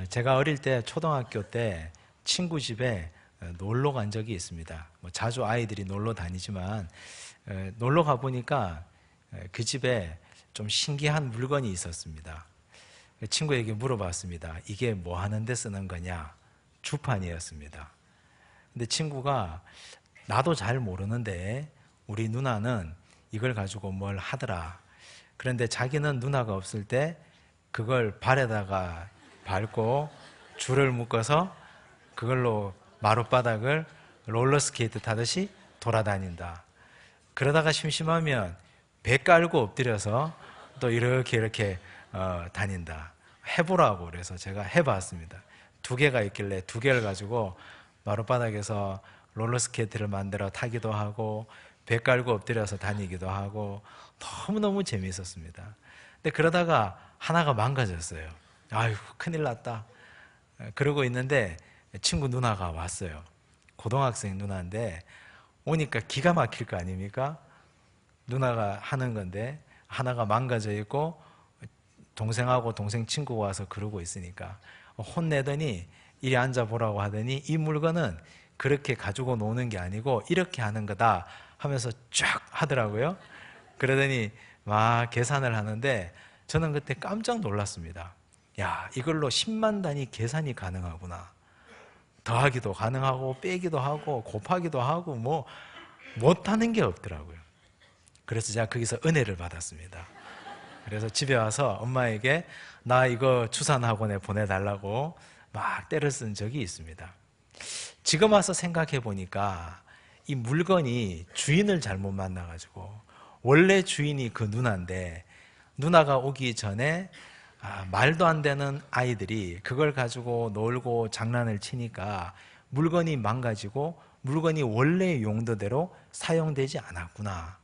제가 어릴 때 초등학교 때 친구 집에 놀러 간 적이 있습니다. 뭐 자주 아이들이 놀러 다니지만 놀러 가보니까 그 집에 좀 신기한 물건이 있었습니다. 친구에게 물어봤습니다. 이게 뭐 하는데 쓰는 거냐? 주판이었습니다. 근데 친구가 나도 잘 모르는데 우리 누나는 이걸 가지고 뭘 하더라. 그런데 자기는 누나가 없을 때 그걸 발에다가 밟고 줄을 묶어서 그걸로 마룻바닥을 롤러스케이트 타듯이 돌아다닌다. 그러다가 심심하면 배 깔고 엎드려서 또 이렇게 다닌다. 해보라고 그래서 제가 해봤습니다. 2개가 있길래 2개를 가지고 마룻바닥에서 롤러스케이트를 만들어 타기도 하고 배 깔고 엎드려서 다니기도 하고 너무너무 재미있었습니다. 근데 그러다가 하나가 망가졌어요. 아유, 큰일 났다. 그러고 있는데 친구 누나가 왔어요. 고등학생 누나인데 오니까 기가 막힐 거 아닙니까? 누나가 하는 건데 하나가 망가져 있고 동생하고 동생 친구가 와서 그러고 있으니까 혼내더니 이리 앉아보라고 하더니 이 물건은 그렇게 가지고 노는 게 아니고 이렇게 하는 거다 하면서 쫙 하더라고요. 그러더니 막 계산을 하는데 저는 그때 깜짝 놀랐습니다. 야, 이걸로 10만 단위 계산이 가능하구나. 더하기도 가능하고 빼기도 하고 곱하기도 하고 뭐 못하는 게 없더라고요. 그래서 제가 거기서 은혜를 받았습니다. 그래서 집에 와서 엄마에게 나 이거 추산학원에 보내달라고 막 때를 쓴 적이 있습니다. 지금 와서 생각해 보니까 이 물건이 주인을 잘못 만나가지고 원래 주인이 그 누나인데 누나가 오기 전에 말도 안 되는 아이들이 그걸 가지고 놀고 장난을 치니까 물건이 망가지고 물건이 원래의 용도대로 사용되지 않았구나.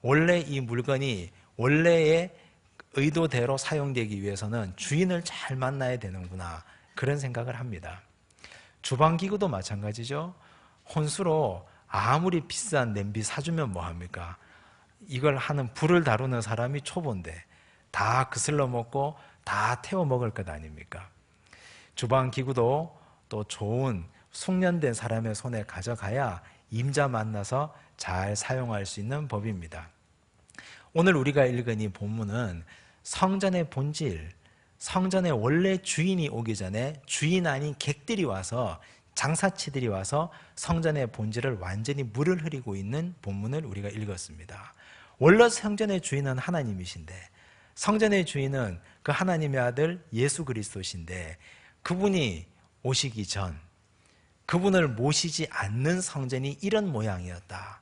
원래 이 물건이 원래의 의도대로 사용되기 위해서는 주인을 잘 만나야 되는구나. 그런 생각을 합니다. 주방기구도 마찬가지죠. 혼수로 아무리 비싼 냄비 사주면 뭐합니까? 이걸 하는 불을 다루는 사람이 초보인데 다 그슬러 먹고 다 태워 먹을 것 아닙니까? 주방기구도 또 좋은 숙련된 사람의 손에 가져가야 임자 만나서 잘 사용할 수 있는 법입니다. 오늘 우리가 읽은 이 본문은 성전의 본질, 성전의 원래 주인이 오기 전에 주인 아닌 객들이 와서 장사치들이 와서 성전의 본질을 완전히 물을 흐리고 있는 본문을 우리가 읽었습니다. 원래 성전의 주인은 하나님이신데 성전의 주인은 그 하나님의 아들 예수 그리스도신데 그분이 오시기 전 그분을 모시지 않는 성전이 이런 모양이었다.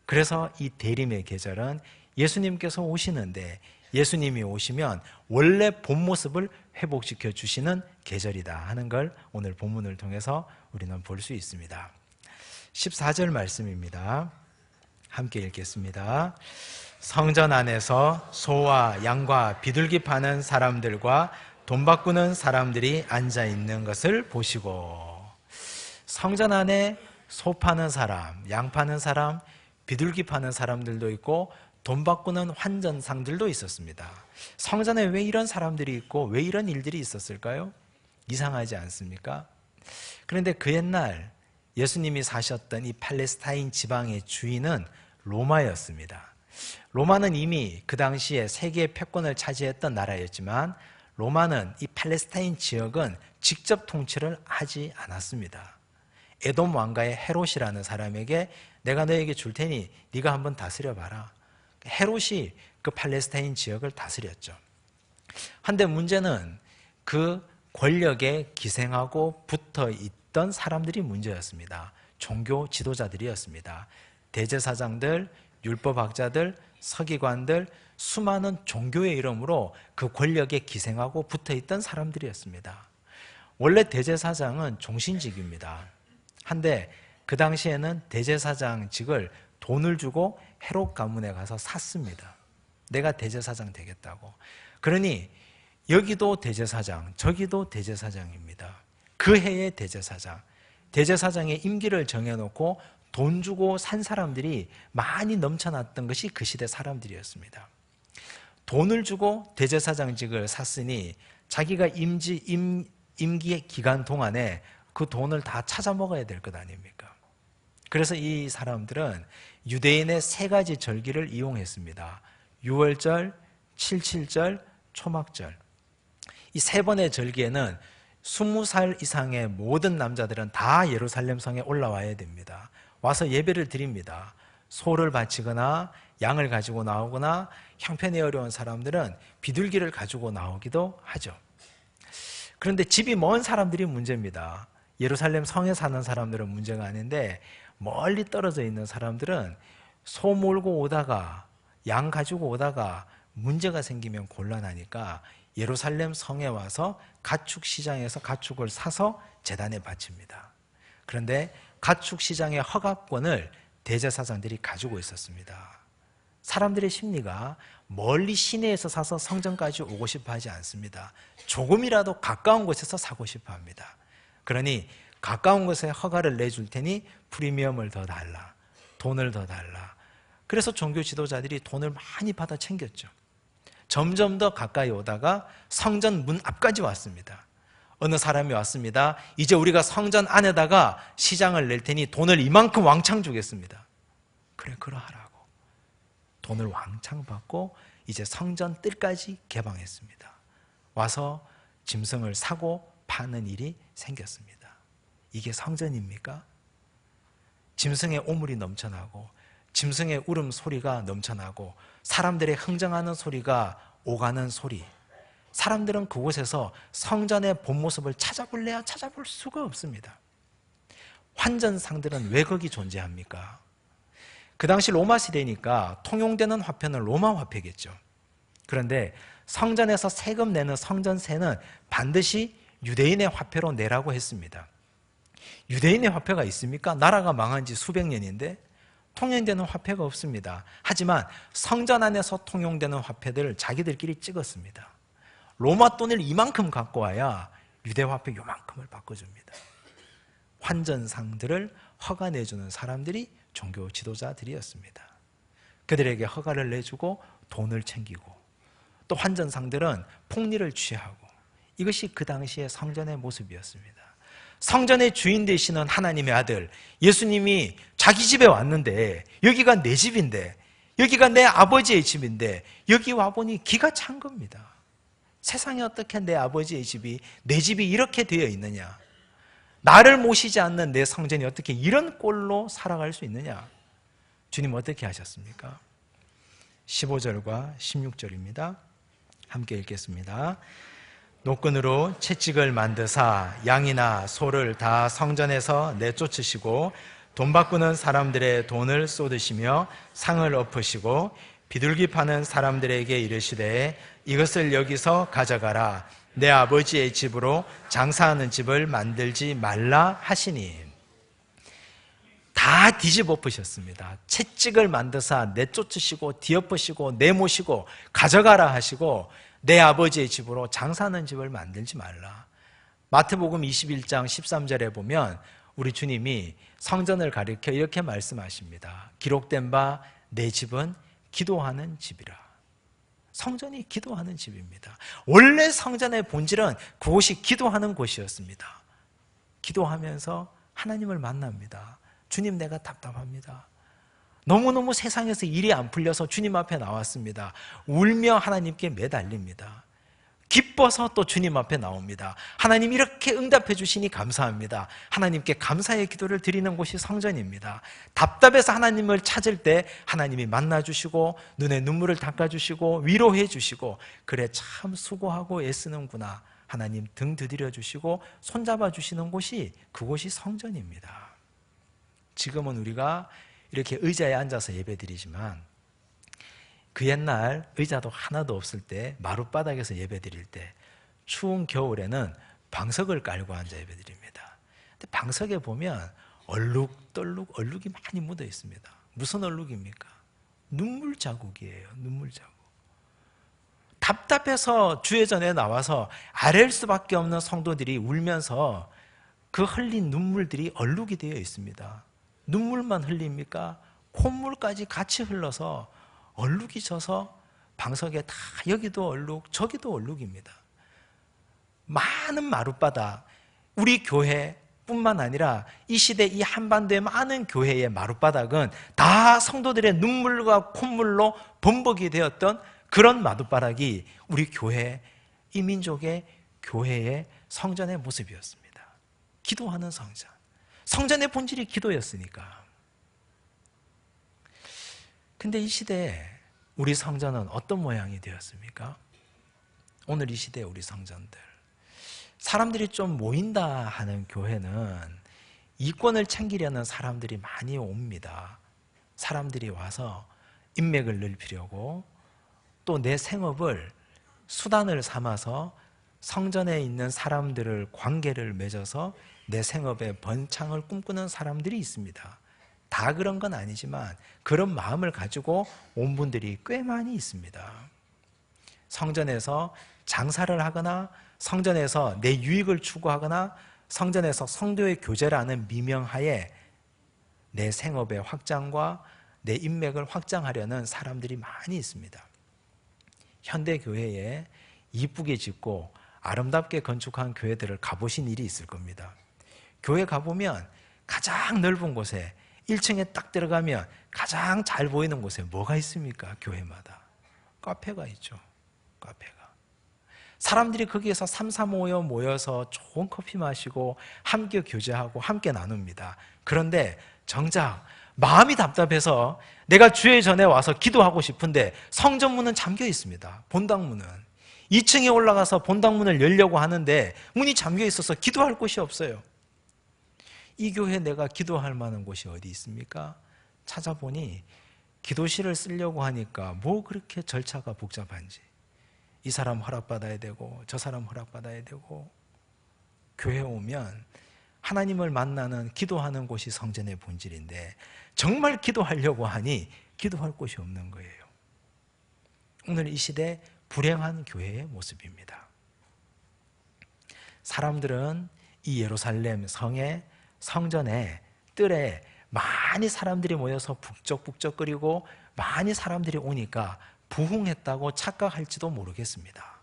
그래서 이 대림의 계절은 예수님께서 오시는데 예수님이 오시면 원래 본 모습을 회복시켜 주시는 계절이다 하는 걸 오늘 본문을 통해서 우리는 볼 수 있습니다. 14절 말씀입니다. 함께 읽겠습니다. 성전 안에서 소와 양과 비둘기 파는 사람들과 돈 바꾸는 사람들이 앉아 있는 것을 보시고, 성전 안에 소 파는 사람, 양 파는 사람, 비둘기 파는 사람들도 있고 돈 바꾸는 환전상들도 있었습니다. 성전에 왜 이런 사람들이 있고 왜 이런 일들이 있었을까요? 이상하지 않습니까? 그런데 그 옛날 예수님이 사셨던 이 팔레스타인 지방의 주인은 로마였습니다. 로마는 이미 그 당시에 세계의 패권을 차지했던 나라였지만 로마는 이 팔레스타인 지역은 직접 통치를 하지 않았습니다. 에돔 왕가의 헤롯이라는 사람에게 내가 너에게 줄 테니 네가 한번 다스려봐라. 헤롯이 그 팔레스타인 지역을 다스렸죠. 한데 문제는 그 권력에 기생하고 붙어 있던 사람들이 문제였습니다. 종교 지도자들이었습니다. 대제사장들, 율법학자들, 서기관들, 수많은 종교의 이름으로 그 권력에 기생하고 붙어 있던 사람들이었습니다. 원래 대제사장은 종신직입니다. 한데 그 당시에는 대제사장직을 돈을 주고 헤롯 가문에 가서 샀습니다. 내가 대제사장 되겠다고. 그러니 여기도 대제사장, 저기도 대제사장입니다. 그 해의 대제사장, 대제사장의 임기를 정해놓고 돈 주고 산 사람들이 많이 넘쳐났던 것이 그 시대 사람들이었습니다. 돈을 주고 대제사장직을 샀으니 자기가 임기 기간 동안에 그 돈을 다 찾아 먹어야 될 것 아닙니까? 그래서 이 사람들은 유대인의 세 가지 절기를 이용했습니다. 유월절, 칠칠절, 초막절. 이 세 번의 절기에는 20살 이상의 모든 남자들은 다 예루살렘 성에 올라와야 됩니다. 와서 예배를 드립니다. 소를 바치거나 양을 가지고 나오거나 형편이 어려운 사람들은 비둘기를 가지고 나오기도 하죠. 그런데 집이 먼 사람들이 문제입니다. 예루살렘 성에 사는 사람들은 문제가 아닌데 멀리 떨어져 있는 사람들은 소 몰고 오다가 양 가지고 오다가 문제가 생기면 곤란하니까 예루살렘 성에 와서 가축 시장에서 가축을 사서 제단에 바칩니다. 그런데 가축 시장의 허가권을 대제사장들이 가지고 있었습니다. 사람들의 심리가 멀리 시내에서 사서 성전까지 오고 싶어 하지 않습니다. 조금이라도 가까운 곳에서 사고 싶어 합니다. 그러니 가까운 곳에 허가를 내줄 테니 프리미엄을 더 달라, 돈을 더 달라. 그래서 종교 지도자들이 돈을 많이 받아 챙겼죠. 점점 더 가까이 오다가 성전 문 앞까지 왔습니다. 어느 사람이 왔습니다. 이제 우리가 성전 안에다가 시장을 낼 테니 돈을 이만큼 왕창 주겠습니다. 그래, 그러하라고. 돈을 왕창 받고 이제 성전 뜰까지 개방했습니다. 와서 짐승을 사고 파는 일이 생겼습니다. 이게 성전입니까? 짐승의 오물이 넘쳐나고 짐승의 울음소리가 넘쳐나고 사람들의 흥정하는 소리가 오가는 소리. 사람들은 그곳에서 성전의 본 모습을 찾아볼래야 찾아볼 수가 없습니다. 환전상들은 왜 거기 존재합니까? 그 당시 로마 시대니까 통용되는 화폐는 로마 화폐겠죠. 그런데 성전에서 세금 내는 성전세는 반드시 유대인의 화폐로 내라고 했습니다. 유대인의 화폐가 있습니까? 나라가 망한 지 수백 년인데 통용되는 화폐가 없습니다. 하지만 성전 안에서 통용되는 화폐들을 자기들끼리 찍었습니다. 로마 돈을 이만큼 갖고 와야 유대 화폐 요만큼을 바꿔줍니다. 환전상들을 허가 내주는 사람들이 종교 지도자들이었습니다. 그들에게 허가를 내주고 돈을 챙기고 또 환전상들은 폭리를 취하고 이것이 그 당시의 성전의 모습이었습니다. 성전의 주인 되시는 하나님의 아들 예수님이 자기 집에 왔는데 여기가 내 집인데 여기가 내 아버지의 집인데 여기 와보니 기가 찬 겁니다. 세상에 어떻게 내 아버지의 집이 내 집이 이렇게 되어 있느냐, 나를 모시지 않는 내 성전이 어떻게 이런 꼴로 살아갈 수 있느냐. 주님 어떻게 하셨습니까? 15절과 16절입니다. 함께 읽겠습니다. 노끈으로 채찍을 만드사 양이나 소를 다 성전에서 내쫓으시고 돈 바꾸는 사람들의 돈을 쏟으시며 상을 엎으시고 비둘기 파는 사람들에게 이르시되 이것을 여기서 가져가라. 내 아버지의 집으로 장사하는 집을 만들지 말라 하시니. 다 뒤집어엎으셨습니다. 채찍을 만드사 내쫓으시고 뒤엎으시고 내모시고 가져가라 하시고 내 아버지의 집으로 장사하는 집을 만들지 말라. 마태복음 21장 13절에 보면 우리 주님이 성전을 가리켜 이렇게 말씀하십니다. 기록된 바 내 집은 기도하는 집이라. 성전이 기도하는 집입니다. 원래 성전의 본질은 그곳이 기도하는 곳이었습니다. 기도하면서 하나님을 만납니다. 주님, 내가 답답합니다. 너무너무 세상에서 일이 안 풀려서 주님 앞에 나왔습니다. 울며 하나님께 매달립니다. 기뻐서 또 주님 앞에 나옵니다. 하나님 이렇게 응답해 주시니 감사합니다. 하나님께 감사의 기도를 드리는 곳이 성전입니다. 답답해서 하나님을 찾을 때 하나님이 만나주시고 눈에 눈물을 닦아주시고 위로해 주시고 그래 참 수고하고 애쓰는구나. 하나님 등 두드려 주시고 손잡아 주시는 곳이 그곳이 성전입니다. 지금은 우리가 이렇게 의자에 앉아서 예배드리지만 그 옛날 의자도 하나도 없을 때 마룻바닥에서 예배드릴 때 추운 겨울에는 방석을 깔고 앉아 예배드립니다. 근데 방석에 보면 얼룩덜룩 얼룩이 많이 묻어 있습니다. 무슨 얼룩입니까? 눈물 자국이에요. 눈물 자국. 답답해서 주회전에 나와서 아랠 수밖에 없는 성도들이 울면서 그 흘린 눈물들이 얼룩이 되어 있습니다. 눈물만 흘립니까? 콧물까지 같이 흘러서 얼룩이 져서 방석에 다 여기도 얼룩 저기도 얼룩입니다. 많은 마룻바닥, 우리 교회뿐만 아니라 이 시대 이 한반도의 많은 교회의 마룻바닥은 다 성도들의 눈물과 콧물로 범벅이 되었던 그런 마룻바닥이 우리 교회, 이 민족의 교회의 성전의 모습이었습니다. 기도하는 성전. 성전의 본질이 기도였으니까. 근데 이 시대에 우리 성전은 어떤 모양이 되었습니까? 오늘 이 시대의 우리 성전들, 사람들이 좀 모인다 하는 교회는 이권을 챙기려는 사람들이 많이 옵니다. 사람들이 와서 인맥을 넓히려고, 또 내 생업을 수단을 삼아서 성전에 있는 사람들을 관계를 맺어서 내 생업의 번창을 꿈꾸는 사람들이 있습니다. 다 그런 건 아니지만 그런 마음을 가지고 온 분들이 꽤 많이 있습니다. 성전에서 장사를 하거나 성전에서 내 유익을 추구하거나 성전에서 성도의 교제라는 미명하에 내 생업의 확장과 내 인맥을 확장하려는 사람들이 많이 있습니다. 현대교회에 이쁘게 짓고 아름답게 건축한 교회들을 가보신 일이 있을 겁니다. 교회 가보면 가장 넓은 곳에 1층에 딱 들어가면 가장 잘 보이는 곳에 뭐가 있습니까? 교회마다 카페가 있죠. 카페가. 사람들이 거기에서 삼삼오오 모여서 좋은 커피 마시고 함께 교제하고 함께 나눕니다. 그런데 정작 마음이 답답해서 내가 주일 전에 와서 기도하고 싶은데 성전문은 잠겨 있습니다. 본당문은 2층에 올라가서 본당문을 열려고 하는데 문이 잠겨 있어서 기도할 곳이 없어요. 이 교회에 내가 기도할 만한 곳이 어디 있습니까? 찾아보니 기도실을 쓰려고 하니까 뭐 그렇게 절차가 복잡한지, 이 사람 허락받아야 되고 저 사람 허락받아야 되고, 교회에 오면 하나님을 만나는 기도하는 곳이 성전의 본질인데 정말 기도하려고 하니 기도할 곳이 없는 거예요. 오늘 이 시대 불행한 교회의 모습입니다. 사람들은 이 예루살렘 성의 성전의 뜰에 많이 사람들이 모여서 북적북적거리고 많이 사람들이 오니까 부흥했다고 착각할지도 모르겠습니다.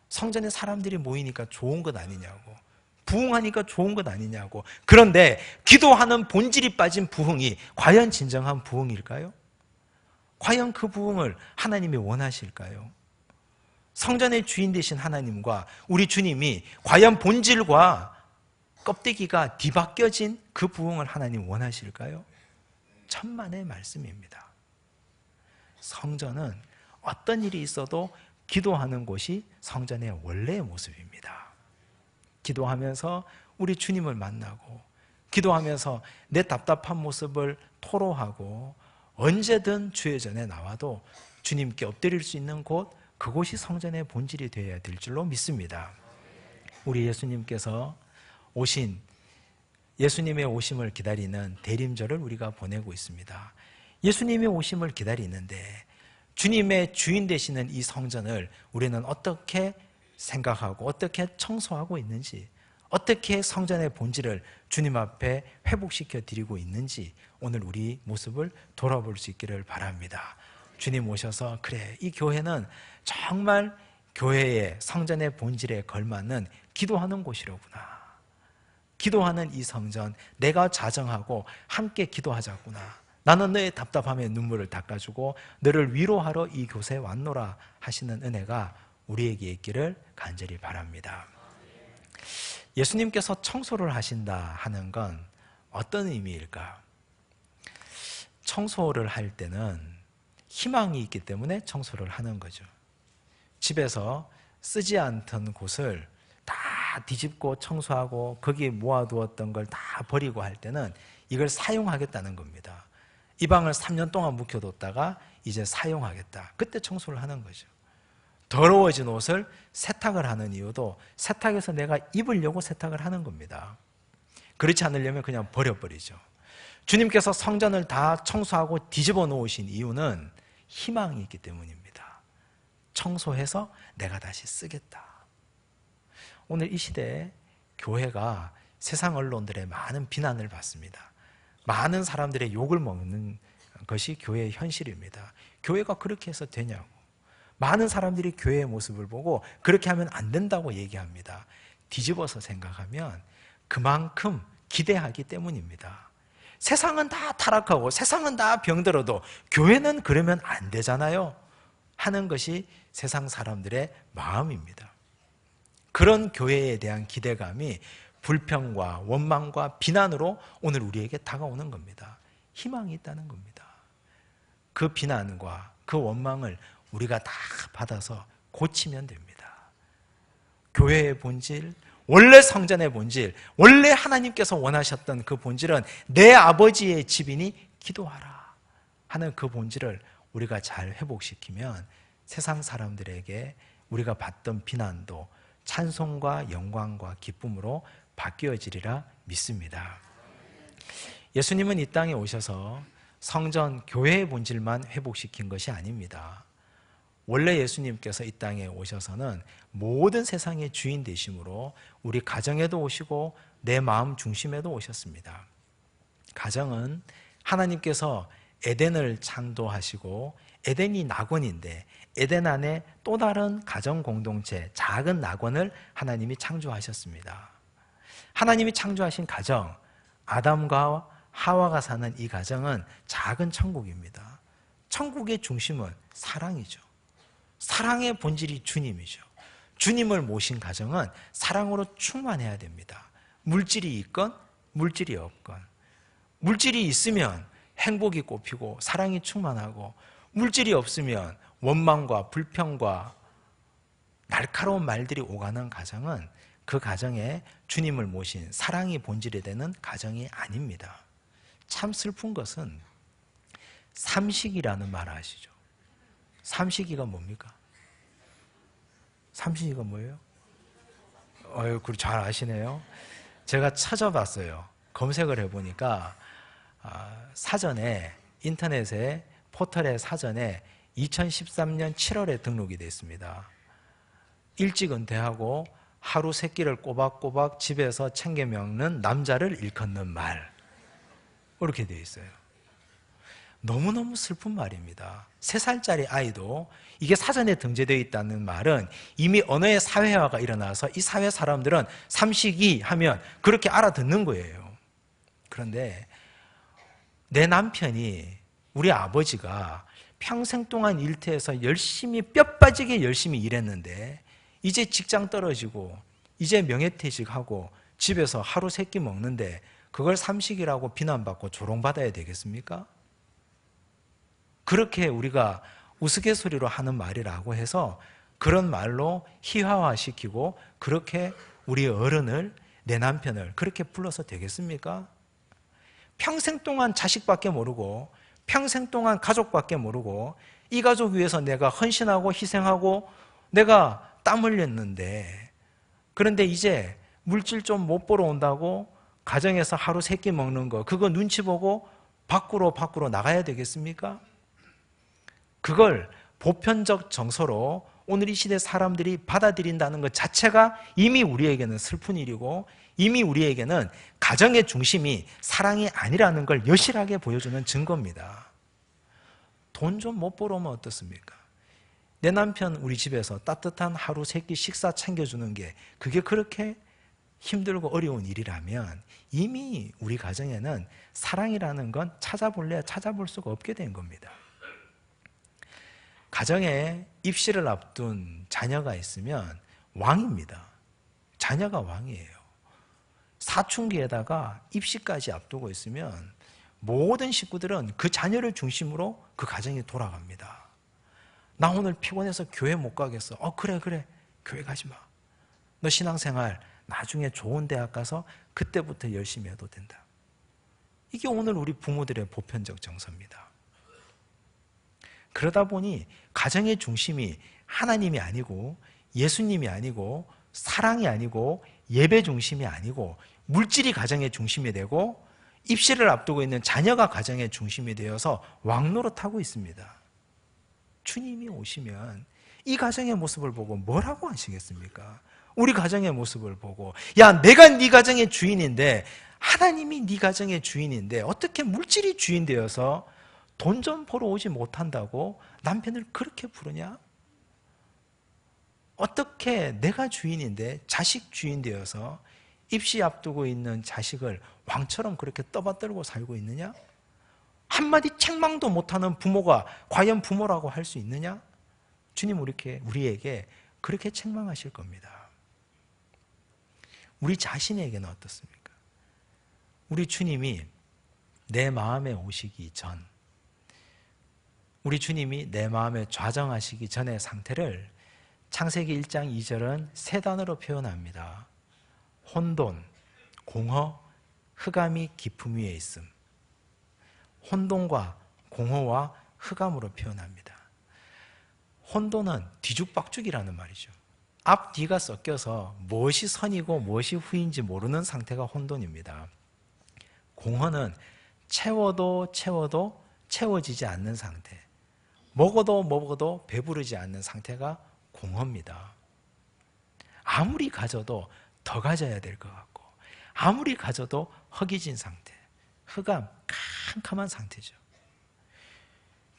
성전에 사람들이 모이니까 좋은 것 아니냐고, 부흥하니까 좋은 것 아니냐고. 그런데 기도하는 본질이 빠진 부흥이 과연 진정한 부흥일까요? 과연 그 부흥을 하나님이 원하실까요? 성전의 주인 되신 하나님과 우리 주님이 과연 본질과 껍데기가 뒤바뀌어진 그 부흥을 하나님 원하실까요? 천만의 말씀입니다. 성전은 어떤 일이 있어도 기도하는 곳이 성전의 원래의 모습입니다. 기도하면서 우리 주님을 만나고, 기도하면서 내 답답한 모습을 토로하고, 언제든 주의 전에 나와도 주님께 엎드릴 수 있는 곳, 그곳이 성전의 본질이 되어야 될 줄로 믿습니다. 우리 예수님께서 오신, 예수님의 오심을 기다리는 대림절을 우리가 보내고 있습니다. 예수님의 오심을 기다리는데 주님의 주인 되시는 이 성전을 우리는 어떻게 생각하고 어떻게 청소하고 있는지, 어떻게 성전의 본질을 주님 앞에 회복시켜 드리고 있는지 오늘 우리 모습을 돌아볼 수 있기를 바랍니다. 주님 오셔서 그래, 이 교회는 정말 교회의 성전의 본질에 걸맞는 기도하는 곳이로구나, 기도하는 이 성전 내가 자정하고 함께 기도하자꾸나, 나는 너의 답답함에 눈물을 닦아주고 너를 위로하러 이 곳에 왔노라 하시는 은혜가 우리에게 있기를 간절히 바랍니다. 예수님께서 청소를 하신다 하는 건 어떤 의미일까? 청소를 할 때는 희망이 있기 때문에 청소를 하는 거죠. 집에서 쓰지 않던 곳을 다 뒤집고 청소하고 거기에 모아두었던 걸 다 버리고 할 때는 이걸 사용하겠다는 겁니다. 이 방을 3년 동안 묵혀뒀다가 이제 사용하겠다. 그때 청소를 하는 거죠. 더러워진 옷을 세탁을 하는 이유도 세탁해서 내가 입으려고 세탁을 하는 겁니다. 그렇지 않으려면 그냥 버려버리죠. 주님께서 성전을 다 청소하고 뒤집어 놓으신 이유는 희망이 있기 때문입니다. 청소해서 내가 다시 쓰겠다. 오늘 이 시대에 교회가 세상 언론들의 많은 비난을 받습니다. 많은 사람들의 욕을 먹는 것이 교회의 현실입니다. 교회가 그렇게 해서 되냐고. 많은 사람들이 교회의 모습을 보고 그렇게 하면 안 된다고 얘기합니다. 뒤집어서 생각하면 그만큼 기대하기 때문입니다. 세상은 다 타락하고 세상은 다 병들어도 교회는 그러면 안 되잖아요 하는 것이 세상 사람들의 마음입니다. 그런 교회에 대한 기대감이 불평과 원망과 비난으로 오늘 우리에게 다가오는 겁니다. 희망이 있다는 겁니다. 그 비난과 그 원망을 우리가 다 받아서 고치면 됩니다. 교회의 본질, 원래 성전의 본질, 원래 하나님께서 원하셨던 그 본질은 내 아버지의 집이니 기도하라 하는 그 본질을 우리가 잘 회복시키면 세상 사람들에게 우리가 받던 비난도 찬송과 영광과 기쁨으로 바뀌어지리라 믿습니다. 예수님은 이 땅에 오셔서 성전, 교회의 본질만 회복시킨 것이 아닙니다. 원래 예수님께서 이 땅에 오셔서는 모든 세상의 주인 되심으로 우리 가정에도 오시고 내 마음 중심에도 오셨습니다. 가정은 하나님께서 에덴을 창조하시고 에덴이 낙원인데 에덴 안에 또 다른 가정 공동체, 작은 낙원을 하나님이 창조하셨습니다. 하나님이 창조하신 가정, 아담과 하와가 사는 이 가정은 작은 천국입니다. 천국의 중심은 사랑이죠. 사랑의 본질이 주님이죠. 주님을 모신 가정은 사랑으로 충만해야 됩니다. 물질이 있건 물질이 없건. 물질이 있으면 행복이 꼽히고 사랑이 충만하고, 물질이 없으면 원망과 불평과 날카로운 말들이 오가는 가정은 그 가정에 주님을 모신 사랑이 본질이 되는 가정이 아닙니다. 참 슬픈 것은 삼식이라는 말 아시죠? 삼식이가 뭡니까? 삼식이가 뭐예요? 그걸 잘 아시네요. 제가 찾아봤어요. 검색을 해보니까 사전에, 인터넷에, 포털의 사전에 2013년 7월에 등록이 되어 있습니다. 일찍 은퇴하고 하루 세 끼를 꼬박꼬박 집에서 챙겨 먹는 남자를 일컫는 말, 이렇게 되어 있어요. 너무너무 슬픈 말입니다. 3살짜리 아이도 이게 사전에 등재되어 있다는 말은 이미 언어의 사회화가 일어나서 이 사회 사람들은 삼식이 하면 그렇게 알아듣는 거예요. 그런데 내 남편이, 우리 아버지가 평생 동안 일터에서 열심히, 뼈 빠지게 열심히 일했는데 이제 직장 떨어지고 이제 명예퇴직하고 집에서 하루 세 끼 먹는데 그걸 삼식이라고 비난받고 조롱받아야 되겠습니까? 그렇게 우리가 우스갯소리로 하는 말이라고 해서 그런 말로 희화화시키고 그렇게 우리 어른을, 내 남편을 그렇게 불러서 되겠습니까? 평생 동안 자식밖에 모르고 평생 동안 가족밖에 모르고 이 가족 위해서 내가 헌신하고 희생하고 내가 땀 흘렸는데, 그런데 이제 물질 좀 못 보러 온다고 가정에서 하루 세 끼 먹는 거, 그거 눈치 보고 밖으로 나가야 되겠습니까? 그걸 보편적 정서로 오늘 이 시대 사람들이 받아들인다는 것 자체가 이미 우리에게는 슬픈 일이고, 이미 우리에게는 가정의 중심이 사랑이 아니라는 걸 여실하게 보여주는 증거입니다. 돈 좀 못 벌어 오면 어떻습니까? 내 남편 우리 집에서 따뜻한 하루 세 끼 식사 챙겨주는 게 그게 그렇게 힘들고 어려운 일이라면 이미 우리 가정에는 사랑이라는 건 찾아볼래야 찾아볼 수가 없게 된 겁니다. 가정에 입시를 앞둔 자녀가 있으면 왕입니다. 자녀가 왕이에요. 사춘기에다가 입시까지 앞두고 있으면 모든 식구들은 그 자녀를 중심으로 그 가정이 돌아갑니다. 나 오늘 피곤해서 교회 못 가겠어. 그래 교회 가지 마. 너 신앙생활 나중에 좋은 대학 가서 그때부터 열심히 해도 된다. 이게 오늘 우리 부모들의 보편적 정서입니다. 그러다 보니 가정의 중심이 하나님이 아니고 예수님이 아니고 사랑이 아니고 예배 중심이 아니고 물질이 가정의 중심이 되고 입시를 앞두고 있는 자녀가 가정의 중심이 되어서 왕노릇하고 있습니다. 주님이 오시면 이 가정의 모습을 보고 뭐라고 하시겠습니까? 우리 가정의 모습을 보고, 야, 내가 네 가정의 주인인데, 하나님이 네 가정의 주인인데 어떻게 물질이 주인 되어서 돈 좀 벌어 오지 못한다고 남편을 그렇게 부르냐? 어떻게 내가 주인인데 자식 주인 되어서 입시 앞두고 있는 자식을 왕처럼 그렇게 떠받들고 살고 있느냐? 한마디 책망도 못하는 부모가 과연 부모라고 할 수 있느냐? 주님 우리에게 그렇게 책망하실 겁니다. 우리 자신에게는 어떻습니까? 우리 주님이 내 마음에 오시기 전, 우리 주님이 내 마음에 좌정하시기 전의 상태를 창세기 1장 2절은 세 단어로 표현합니다. 혼돈, 공허, 흑암이 깊음 위에 있음. 혼돈과 공허와 흑암으로 표현합니다. 혼돈은 뒤죽박죽이라는 말이죠. 앞뒤가 섞여서 무엇이 선이고 무엇이 후인지 모르는 상태가 혼돈입니다. 공허는 채워도 채워지지 않는 상태, 먹어도 배부르지 않는 상태가 공허입니다. 아무리 가져도 더 가져야 될 것 같고, 아무리 가져도 허기진 상태, 흑암, 캄캄한 상태죠.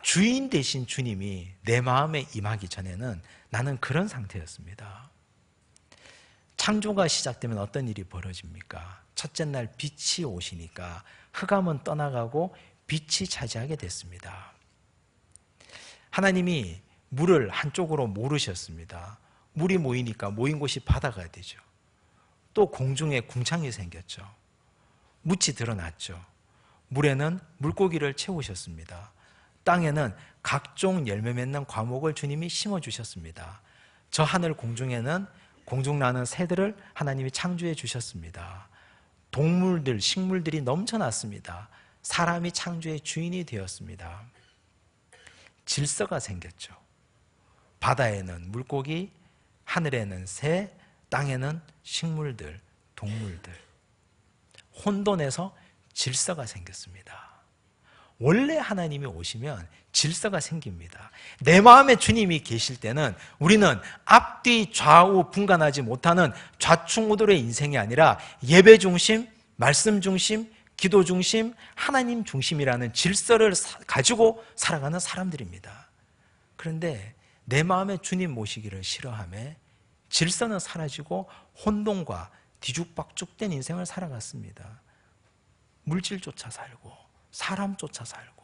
주인 되신 주님이 내 마음에 임하기 전에는 나는 그런 상태였습니다. 창조가 시작되면 어떤 일이 벌어집니까? 첫째 날 빛이 오시니까 흑암은 떠나가고 빛이 차지하게 됐습니다. 하나님이 물을 한쪽으로 모르셨습니다. 물이 모이니까 모인 곳이 바다가 되죠. 또 공중에 궁창이 생겼죠. 묻이 드러났죠. 물에는 물고기를 채우셨습니다. 땅에는 각종 열매 맺는 과목을 주님이 심어주셨습니다. 저 하늘 공중에는 공중나는 새들을 하나님이 창조해 주셨습니다. 동물들, 식물들이 넘쳐났습니다. 사람이 창조의 주인이 되었습니다. 질서가 생겼죠. 바다에는 물고기, 하늘에는 새, 땅에는 식물들, 동물들. 혼돈에서 질서가 생겼습니다. 원래 하나님이 오시면 질서가 생깁니다. 내 마음에 주님이 계실 때는 우리는 앞뒤 좌우 분간하지 못하는 좌충우돌의 인생이 아니라 예배 중심, 말씀 중심, 기도 중심, 하나님 중심이라는 질서를 가지고 살아가는 사람들입니다. 그런데 내 마음에 주님 모시기를 싫어하며 질서는 사라지고 혼돈과 뒤죽박죽된 인생을 살아갔습니다. 물질 쫓아 살고, 사람 쫓아 살고,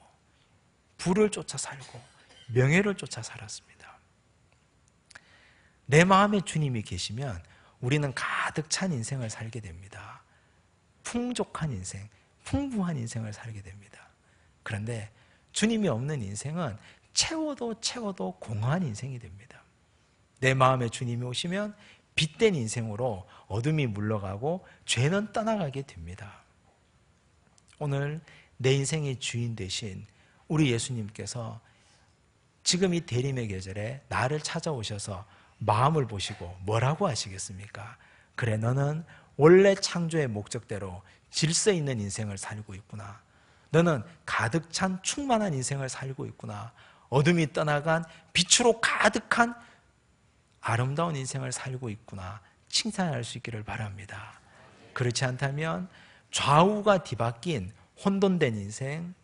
부를 쫓아 살고, 명예를 쫓아 살았습니다. 내 마음에 주님이 계시면 우리는 가득 찬 인생을 살게 됩니다. 풍족한 인생, 풍부한 인생을 살게 됩니다. 그런데 주님이 없는 인생은 채워도 공허한 인생이 됩니다. 내 마음에 주님이 오시면 빛된 인생으로 어둠이 물러가고 죄는 떠나가게 됩니다. 오늘 내 인생의 주인 되신 우리 예수님께서 지금 이 대림의 계절에 나를 찾아오셔서 마음을 보시고 뭐라고 하시겠습니까? 그래, 너는 원래 창조의 목적대로 질서 있는 인생을 살고 있구나. 너는 가득 찬 충만한 인생을 살고 있구나. 어둠이 떠나간 빛으로 가득한 아름다운 인생을 살고 있구나. 칭찬할 수 있기를 바랍니다. 그렇지 않다면 좌우가 뒤바뀐 혼돈된 인생,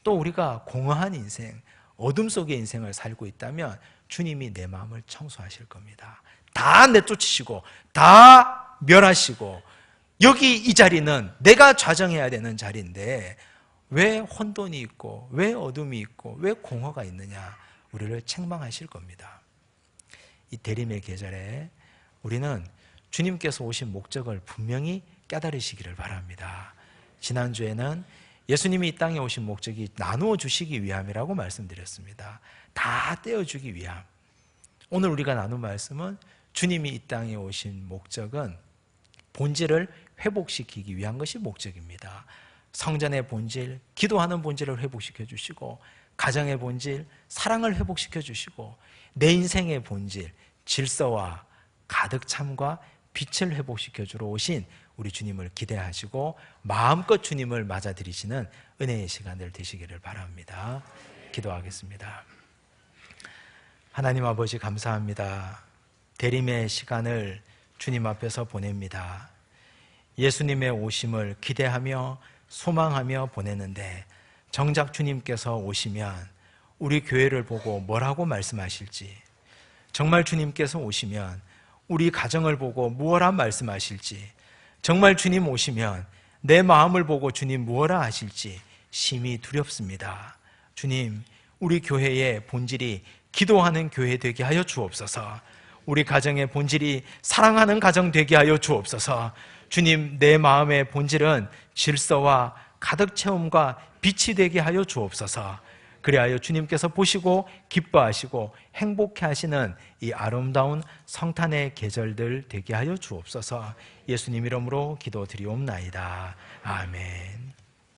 또 우리가 공허한 인생, 어둠 속의 인생을 살고 있다면 주님이 내 마음을 청소하실 겁니다. 다 내쫓으시고 다 멸하시고, 여기 이 자리는 내가 좌정해야 되는 자리인데 왜 혼돈이 있고 왜 어둠이 있고 왜 공허가 있느냐, 우리를 책망하실 겁니다. 이 대림의 계절에 우리는 주님께서 오신 목적을 분명히 깨달으시기를 바랍니다. 지난주에는 예수님이 이 땅에 오신 목적이 나누어 주시기 위함이라고 말씀드렸습니다. 다 떼어주기 위함. 오늘 우리가 나눈 말씀은 주님이 이 땅에 오신 목적은 본질을 회복시키기 위한 것이 목적입니다. 성전의 본질, 기도하는 본질을 회복시켜 주시고, 가정의 본질, 사랑을 회복시켜 주시고, 내 인생의 본질, 질서와 가득 참과 빛을 회복시켜 주러 오신 우리 주님을 기대하시고 마음껏 주님을 맞아들이시는 은혜의 시간들 되시기를 바랍니다. 기도하겠습니다. 하나님 아버지, 감사합니다. 대림의 시간을 주님 앞에서 보냅니다. 예수님의 오심을 기대하며 소망하며 보내는데 정작 주님께서 오시면 우리 교회를 보고 뭐라고 말씀하실지, 정말 주님께서 오시면 우리 가정을 보고 무엇라 말씀하실지, 정말 주님 오시면 내 마음을 보고 주님 무엇라 하실지 심히 두렵습니다. 주님, 우리 교회의 본질이 기도하는 교회 되게 하여 주옵소서. 우리 가정의 본질이 사랑하는 가정 되게 하여 주옵소서. 주님, 내 마음의 본질은 질서와 가득 채움과 빛이 되게 하여 주옵소서. 그리하여 주님께서 보시고 기뻐하시고 행복해 하시는 이 아름다운 성탄의 계절들 되게 하여 주옵소서. 예수님 이름으로 기도드리옵나이다. 아멘.